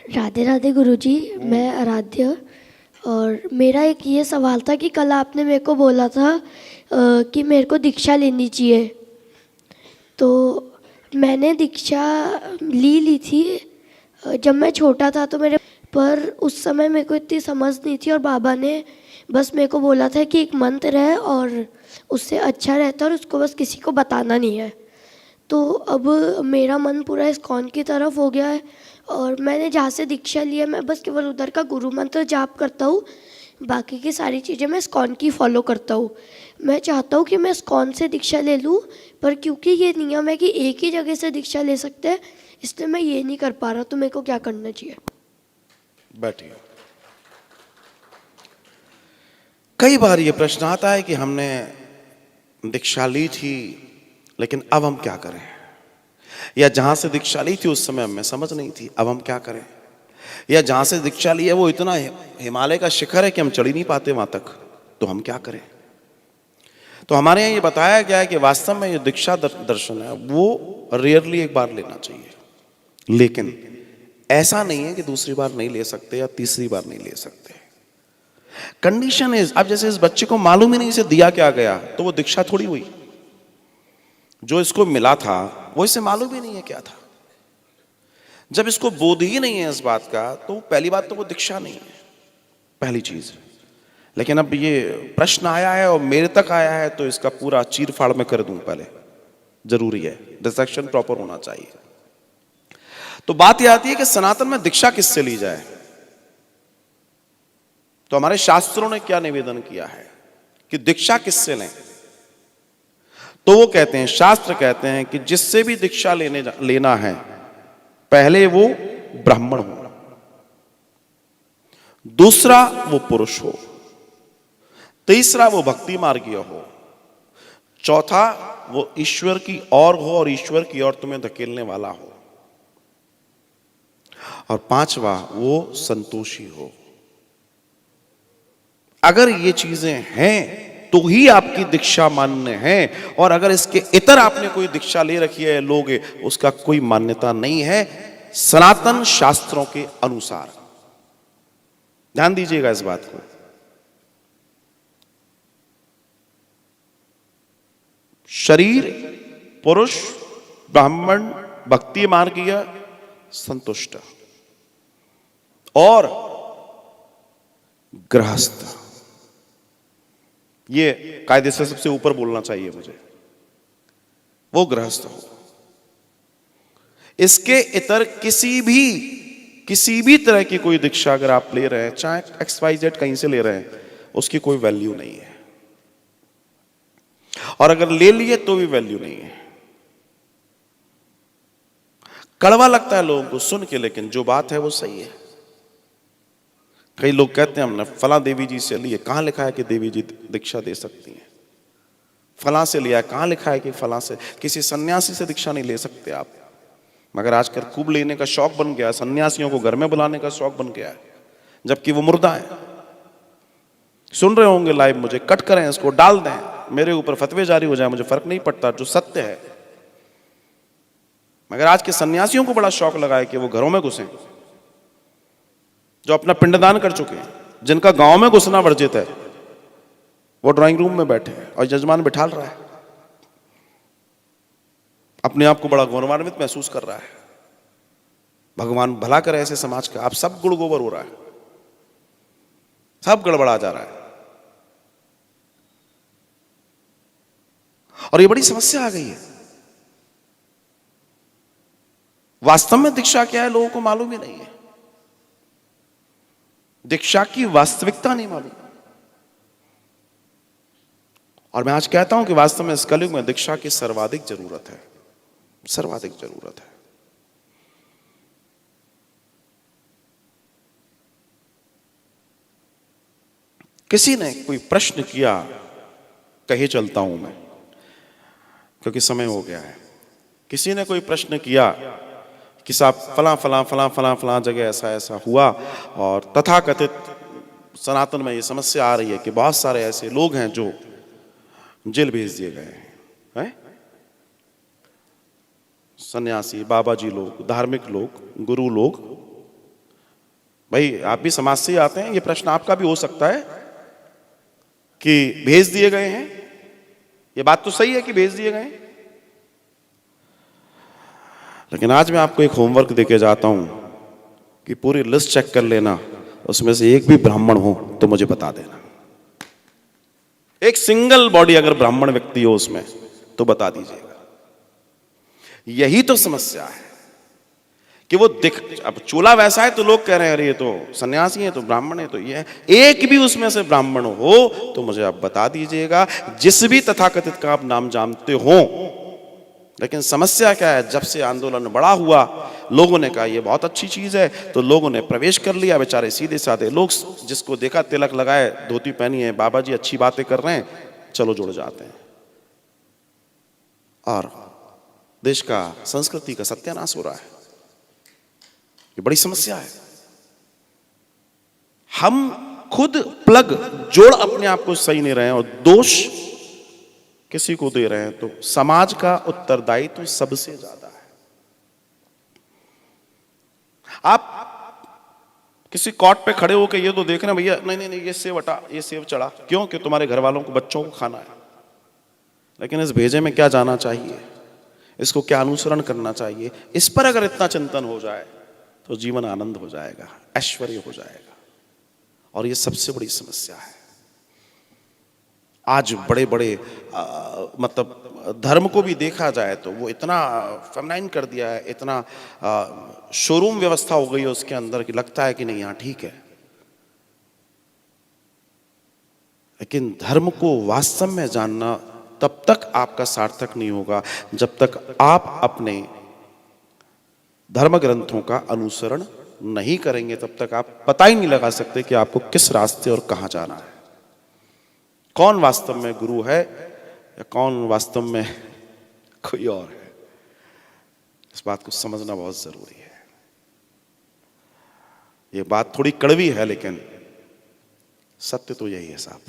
राधे राधे गुरुजी, मैं आराध्य। और मेरा एक ये सवाल था कि कल आपने मेरे को बोला था कि मेरे को दीक्षा लेनी चाहिए। तो मैंने दीक्षा ली थी जब मैं छोटा था, तो मेरे पर उस समय मेरे को इतनी समझ नहीं थी, और बाबा ने बस मेरे को बोला था कि एक मंत्र है और उससे अच्छा रहता है और उसको बस किसी को बताना नहीं है। तो अब मेरा मन पूरा इस्कॉन की तरफ हो गया है, और मैंने जहाँ से दीक्षा लिया मैं बस केवल उधर का गुरु मंत्र जाप करता हूँ। बाकी की सारी चीज़ें मैं इस्कॉन की फॉलो करता हूँ। मैं चाहता हूँ कि मैं इस्कॉन से दीक्षा ले लूँ, पर क्योंकि ये नियम है कि एक ही जगह से दीक्षा ले सकते हैं, इसलिए मैं ये नहीं कर पा रहा। तो मेरे को क्या करना चाहिए? बैठिए। कई बार ये प्रश्न आता है कि हमने दीक्षा ली थी, लेकिन अब हम क्या करें, या जहां से दीक्षा ली थी उस समय हमें समझ नहीं थी, अब हम क्या करें, या जहां से दीक्षा ली है वो इतना हिमालय का शिखर है कि हम चढ़ ही नहीं पाते वहां तक, तो हम क्या करें। तो हमारे यहाँ ये बताया गया है कि वास्तव में ये दीक्षा दर्शन है वो रेयरली एक बार लेना चाहिए, लेकिन ऐसा नहीं है कि दूसरी बार नहीं ले सकते या तीसरी बार नहीं ले सकते। कंडीशन इज, अब जैसे इस बच्चे को मालूम ही नहीं इसे दिया क्या गया, तो वो दीक्षा थोड़ी हुई। जो इसको मिला था वो इसे मालूम ही नहीं है क्या था। जब इसको बोध ही नहीं है इस बात का, तो पहली बात तो वो दीक्षा नहीं है, पहली चीज। लेकिन अब ये प्रश्न आया है और मेरे तक आया है, तो इसका पूरा चीर फाड़ में कर दूं पहले, जरूरी है, डिसेक्शन प्रॉपर होना चाहिए। तो बात यह आती है कि सनातन में दीक्षा किससे ली जाए। तो हमारे शास्त्रों ने क्या निवेदन किया है कि दीक्षा किससे लें। तो वो कहते हैं, शास्त्र कहते हैं कि जिससे भी दीक्षा लेना है, पहले वो ब्राह्मण हो, दूसरा वो पुरुष हो, तीसरा वो भक्ति मार्गीय हो, चौथा वो ईश्वर की ओर हो और ईश्वर की ओर तुम्हें धकेलने वाला हो, और पांचवा वो संतोषी हो। अगर ये चीजें हैं तो ही आपकी दीक्षा मान्य है, और अगर इसके इतर आपने कोई दीक्षा ले रखी है लोगे, उसका कोई मान्यता नहीं है सनातन शास्त्रों के अनुसार। ध्यान दीजिएगा इस बात को। शरीर, पुरुष, ब्राह्मण, भक्ति मार्गीय, संतुष्ट और गृहस्थ, ये कायदे से सबसे ऊपर बोलना चाहिए मुझे, वो गृहस्थ हो। इसके इतर किसी भी तरह की कोई दीक्षा अगर आप ले रहे हैं, चाहे XYZ कहीं से ले रहे हैं, उसकी कोई वैल्यू नहीं है, और अगर ले लिए तो भी वैल्यू नहीं है। कड़वा लगता है लोगों को सुन के, लेकिन जो बात है वो सही है। कई लोग कहते हैं हमने फला देवी जी से लिए, कहां लिखा है कि देवी जी दीक्षा दे सकती हैं। फला से लिया, कहां लिखा है कि फला से, किसी सन्यासी से दीक्षा नहीं ले सकते आप। मगर आजकल खूब लेने का शौक बन गया, सन्यासियों को घर में बुलाने का शौक बन गया है, जबकि वो मुर्दा है। सुन रहे होंगे लाइव, मुझे कट करें, इसको डाल दें, मेरे ऊपर फतवे जारी हो जाए, मुझे फर्क नहीं पड़ता, जो सत्य है। मगर आज के सन्यासियों को बड़ा शौक लगा है कि वो घरों में घुसें, जो अपना पिंडदान कर चुके हैं, जिनका गांव में घुसना वर्जित है, वो ड्राइंग रूम में बैठे हैं और यजमान बिठाल रहा है, अपने आप को बड़ा गौरवान्वित महसूस कर रहा है। भगवान भला करे ऐसे समाज का। अब सब गुड़ गोबर हो रहा है, सब गड़बड़ा जा रहा है, और ये बड़ी समस्या आ गई है। वास्तव में दीक्षा क्या है लोगों को मालूम ही नहीं है, दीक्षा की वास्तविकता नहीं मालूम। और मैं आज कहता हूं कि वास्तव में इस कलयुग में दीक्षा की सर्वाधिक जरूरत है, सर्वाधिक जरूरत है। किसी ने कोई प्रश्न किया, कहे चलता हूं मैं क्योंकि समय हो गया है। किसी ने कोई प्रश्न किया कि साहब फला फला फला फला फला जगह ऐसा ऐसा हुआ, और तथाकथित सनातन में ये समस्या आ रही है कि बहुत सारे ऐसे लोग हैं जो जेल भेज दिए गए हैं, सन्यासी, बाबा जी लोग, धार्मिक लोग, गुरु लोग, भाई आप भी समाज से ही आते हैं, ये प्रश्न आपका भी हो सकता है कि भेज दिए गए हैं। ये बात तो सही है कि भेज दिए गए हैं, लेकिन आज मैं आपको एक होमवर्क देके जाता हूं कि पूरी लिस्ट चेक कर लेना, उसमें से एक भी ब्राह्मण हो तो मुझे बता देना। एक सिंगल बॉडी अगर ब्राह्मण व्यक्ति हो उसमें तो बता दीजिएगा। यही तो समस्या है कि वो अब चोला वैसा है तो लोग कह रहे हैं अरे ये तो सन्यासी है, तो ब्राह्मण है, तो ये है। एक भी उसमें से ब्राह्मण हो तो मुझे आप बता दीजिएगा, जिस भी तथाकथित का आप नाम जानते हो। लेकिन समस्या क्या है, जब से आंदोलन बड़ा हुआ लोगों ने कहा ये बहुत अच्छी चीज है, तो लोगों ने प्रवेश कर लिया। बेचारे सीधे साधे लोग, जिसको देखा तिलक लगाए, धोती पहनी है, बाबा जी अच्छी बातें कर रहे हैं, चलो जुड़ जाते हैं, और देश का संस्कृति का सत्यानाश हो रहा है। ये बड़ी समस्या है। हम खुद प्लग जोड़ अपने आप को सही नहीं रहे हैं और दोष किसी को दे रहे हैं, तो समाज का उत्तरदायित्व तो सबसे ज्यादा है। आप किसी कॉट पे खड़े होकर ये तो देख रहे हैं भैया नहीं नहीं नहीं ये सेव हटा, ये सेव चढ़ा, क्यों? कि तुम्हारे घर वालों को, बच्चों को खाना है। लेकिन इस भेजे में क्या जाना चाहिए, इसको क्या अनुसरण करना चाहिए, इस पर अगर इतना चिंतन हो जाए तो जीवन आनंद हो जाएगा, ऐश्वर्य हो जाएगा। और ये सबसे बड़ी समस्या है। आज बड़े बड़े मतलब धर्म को भी देखा जाए तो वो इतना फेमिनाइन कर दिया है, इतना शोरूम व्यवस्था हो गई है उसके अंदर कि लगता है कि नहीं यहाँ ठीक है। लेकिन धर्म को वास्तव में जानना तब तक आपका सार्थक नहीं होगा जब तक आप अपने धर्म ग्रंथों का अनुसरण नहीं करेंगे। तब तक आप पता ही नहीं लगा सकते कि आपको किस रास्ते और कहां जाना है, कौन वास्तव में गुरु है या कौन वास्तव में कोई और है। इस बात को समझना बहुत जरूरी है। ये बात थोड़ी कड़वी है लेकिन सत्य तो यही है साहब।